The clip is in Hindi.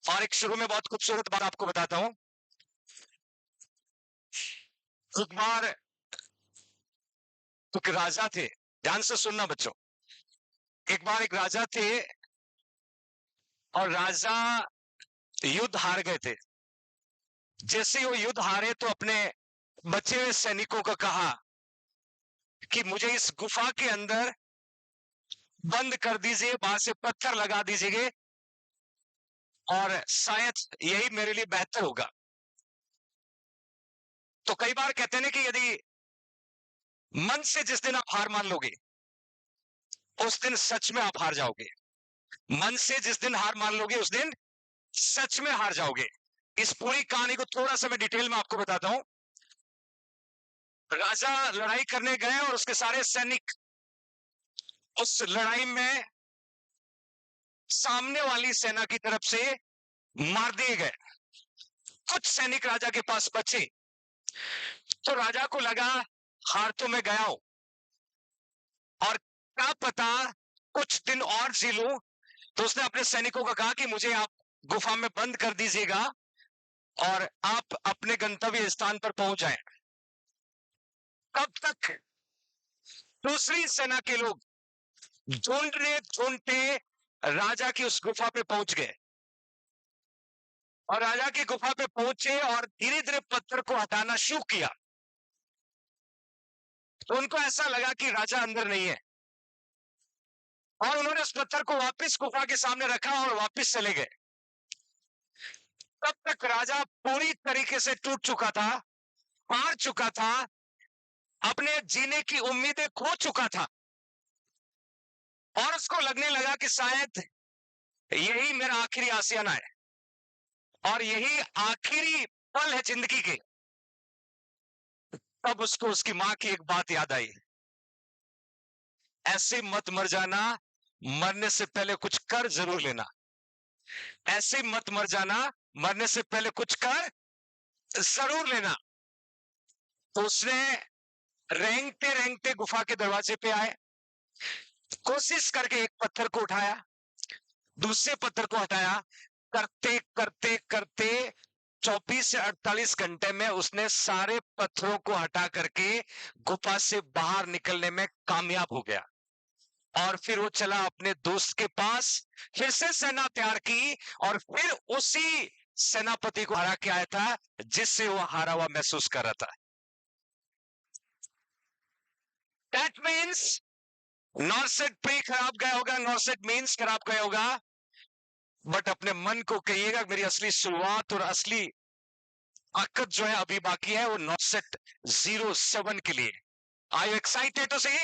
और एक शुरू में बहुत खूबसूरत बात आपको बताता हूं। एक बार एक राजा थे, ध्यान से सुनना बच्चों। एक बार एक राजा थे और राजा युद्ध हार गए थे। जैसे ही वो युद्ध हारे तो अपने बचे हुए सैनिकों को कहा कि मुझे इस गुफा के अंदर बंद कर दीजिए, बाहर से पत्थर लगा दीजिए और शायद यही मेरे लिए बेहतर होगा। तो कई बार कहते हैं ना कि यदि मन से जिस दिन आप हार मान लोगे उस दिन सच में आप हार जाओगे। मन से जिस दिन हार मान लोगे उस दिन सच में हार जाओगे। इस पूरी कहानी को थोड़ा सा मैं डिटेल में आपको बताता हूं। राजा लड़ाई करने गए और उसके सारे सैनिक उस लड़ाई में सामने वाली सेना की तरफ से मार दिए गए। कुछ सैनिक राजा के पास बचे तो राजा को लगा हार तो मैं गया हूं और क्या पता कुछ दिन और जी लूं। तो उसने अपने सैनिकों को कहा कि मुझे आप गुफा में बंद कर दीजिएगा और आप अपने गंतव्य स्थान पर पहुंच जाएं। तब तक दूसरी सेना के लोग ढूंढते ढूंढते राजा की उस गुफा पे पहुंच गए और राजा की गुफा पे पहुंचे और धीरे धीरे पत्थर को हटाना शुरू किया। तो उनको ऐसा लगा कि राजा अंदर नहीं है और उन्होंने उस पत्थर को वापस गुफा के सामने रखा और वापस चले गए। तब तक राजा पूरी तरीके से टूट चुका था, हार चुका था, अपने जीने की उम्मीदें खो चुका था और उसको लगने लगा कि शायद यही मेरा आखिरी आशियाना है और यही आखिरी पल है जिंदगी के। तब उसको उसकी मां की एक बात याद आई, ऐसे मत मर जाना, मरने से पहले कुछ कर जरूर लेना। ऐसे मत मर जाना, मरने से पहले कुछ कर जरूर लेना। तो उसने रेंगते रेंगते गुफा के दरवाजे पे आए, कोशिश करके एक पत्थर को उठाया, दूसरे पत्थर को हटाया, करते करते करते 24 से 48 घंटे में उसने सारे पत्थरों को हटा करके गुफा से बाहर निकलने में कामयाब हो गया। और फिर वो चला अपने दोस्त के पास, फिर से सेना तैयार की और फिर उसी सेनापति को हरा के आया था जिससे वो हारा हुआ महसूस कर रहा था। दैट मीन्स नॉर्सेट प्री खराब गया होगा, नॉर्सेट मीन्स खराब गया होगा, बट अपने मन को कहिएगा मेरी असली शुरुआत और असली ताकत जो है अभी बाकी है, वो नॉर्सेट 07 के लिए। आई यू एक्साइटेड टू सी?